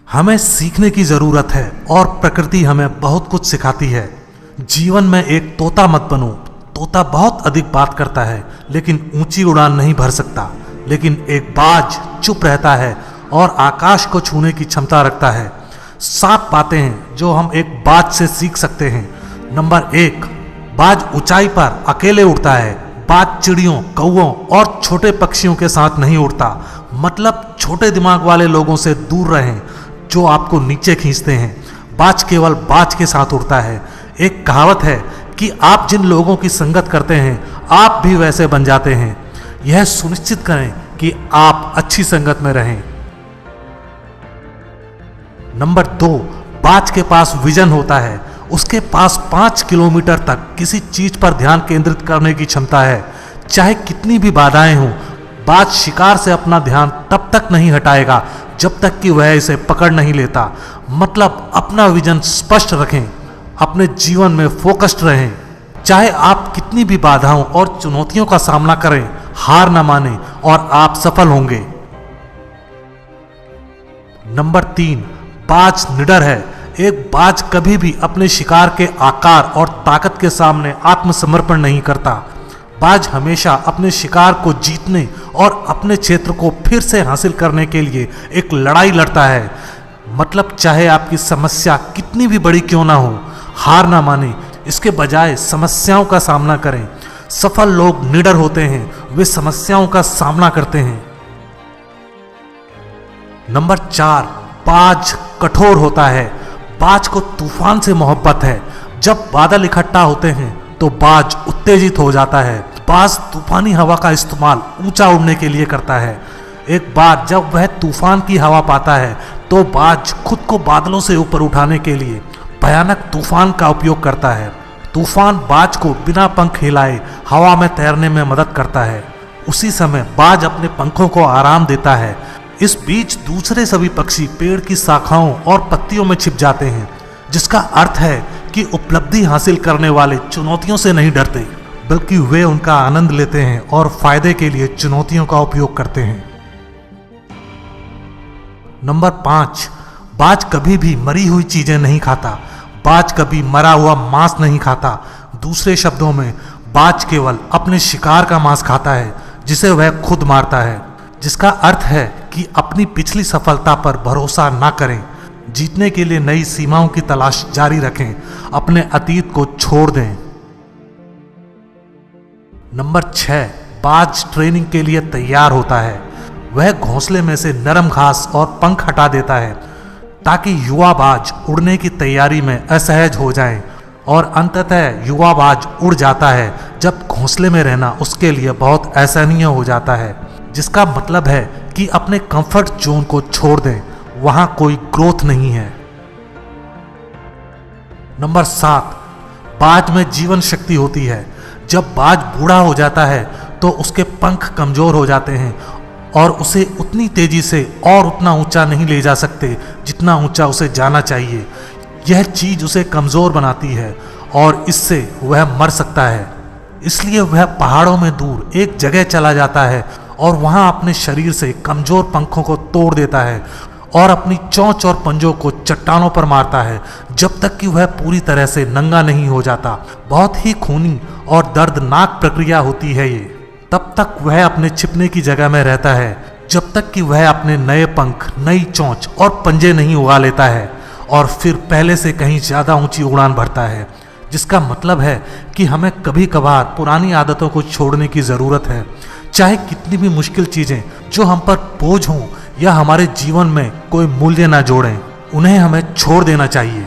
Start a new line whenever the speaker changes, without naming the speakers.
हमें सीखने की जरूरत है और प्रकृति हमें बहुत कुछ सिखाती है। जीवन में एक तोता मत बनो। तोता बहुत अधिक बात करता है लेकिन ऊंची उड़ान नहीं भर सकता, लेकिन एक बाज चुप रहता है और आकाश को छूने की क्षमता रखता है। 7 बातें हैं जो हम एक बाज से सीख सकते हैं। नंबर 1, बाज ऊंचाई पर अकेले उड़ता है। बाज चिड़ियों, कौवों और छोटे पक्षियों के साथ नहीं उड़ता। मतलब छोटे दिमाग वाले लोगों से दूर रहें जो आपको नीचे खींचते हैं। बाज केवल बाज के साथ उड़ता है। एक कहावत है कि आप जिन लोगों की संगत करते हैं आप भी वैसे बन जाते हैं। यह सुनिश्चित करें कि आप अच्छी संगत में रहें। नंबर 2, बाज के पास विजन होता है। उसके पास 5 किलोमीटर तक किसी चीज पर ध्यान केंद्रित करने की क्षमता है। चाहे कितनी भी बाधाएं हों, बाज शिकार से अपना ध्यान तब तक नहीं हटाएगा जब तक कि वह इसे पकड़ नहीं लेता। मतलब अपना विजन स्पष्ट रखें, अपने जीवन में फोकस्ड रहें। चाहे आप कितनी भी बाधाओं और चुनौतियों का सामना करें, हार न मानें और आप सफल होंगे। नंबर 3, बाज निडर है। एक बाज कभी भी अपने शिकार के आकार और ताकत के सामने आत्मसमर्पण नहीं करता। बाज हमेशा अपने शिकार को जीतने और अपने क्षेत्र को फिर से हासिल करने के लिए एक लड़ाई लड़ता है। मतलब चाहे आपकी समस्या कितनी भी बड़ी क्यों ना हो, हार ना माने, इसके बजाय समस्याओं का सामना करें। सफल लोग निडर होते हैं, वे समस्याओं का सामना करते हैं। नंबर 4, बाज कठोर होता है। बाज को तूफान से मोहब्बत है। जब बादल इकट्ठा होते हैं तो बाज उत्तेजित हो जाता है। बाज तूफानी हवा का इस्तेमाल ऊंचा उड़ने के लिए करता है। एक बार जब वह तूफान की हवा पाता है तो बाज खुद को बादलों से ऊपर उठाने के लिए भयानक तूफान का उपयोग करता है। तूफान बाज को बिना पंख हिलाए हवा में तैरने में मदद करता है। उसी समय बाज अपने पंखों को आराम देता है। इस बीच दूसरे सभी पक्षी पेड़ की शाखाओं और पत्तियों में छिप जाते हैं, जिसका अर्थ है कि उपलब्धि हासिल करने वाले चुनौतियों से नहीं डरते, बल्कि वे उनका आनंद लेते हैं और फायदे के लिए चुनौतियों का उपयोग करते हैं। नंबर 5, बाज कभी भी मरी हुई चीजें नहीं खाता। बाज कभी मरा हुआ मांस नहीं खाता। दूसरे शब्दों में, बाज केवल अपने शिकार का मांस खाता है जिसे वह खुद मारता है, जिसका अर्थ है कि अपनी पिछली सफलता पर भरोसा ना करें। जीतने के लिए नई सीमाओं की तलाश जारी रखें, अपने अतीत को छोड़ दें। नंबर 6, बाज ट्रेनिंग के लिए तैयार होता है। वह घोंसले में से नरम घास और पंख हटा देता है ताकि युवा बाज उड़ने की तैयारी में असहज हो जाएं, और अंततः युवा बाज उड़ जाता है जब घोंसले में रहना उसके लिए बहुत असहनीय हो जाता है, जिसका मतलब है कि अपने कंफर्ट जोन को छोड़ दें, वहां कोई ग्रोथ नहीं है। नंबर 7, बाज में जीवन शक्ति होती है। जब बाज बूढ़ा हो जाता है तो उसके पंख कमजोर हो जाते हैं और उसे उतनी तेजी से और उतना ऊंचा नहीं ले जा सकते जितना ऊंचा उसे जाना चाहिए। यह चीज उसे कमजोर बनाती है और इससे वह मर सकता है। इसलिए वह पहाड़ों में दूर एक जगह चला जाता है और वहां अपने शरीर से कमजोर पंखों को तोड़ देता है और अपनी चोंच और पंजों को चट्टानों पर मारता है जब तक कि वह पूरी तरह से नंगा नहीं हो जाता। बहुत ही खूनी और दर्दनाक प्रक्रिया होती है ये। तब तक वह अपने छिपने की जगह में रहता है जब तक कि वह अपने नए पंख, नई चोंच और पंजे नहीं उगा लेता है और फिर पहले से कहीं ज्यादा ऊंची उड़ान भरता है। जिसका मतलब है कि हमें कभी कभार पुरानी आदतों को छोड़ने की जरूरत है। चाहे कितनी भी मुश्किल चीजें जो हम पर बोझ हों या हमारे जीवन में कोई मूल्य ना जोड़ें, उन्हें हमें छोड़ देना चाहिए।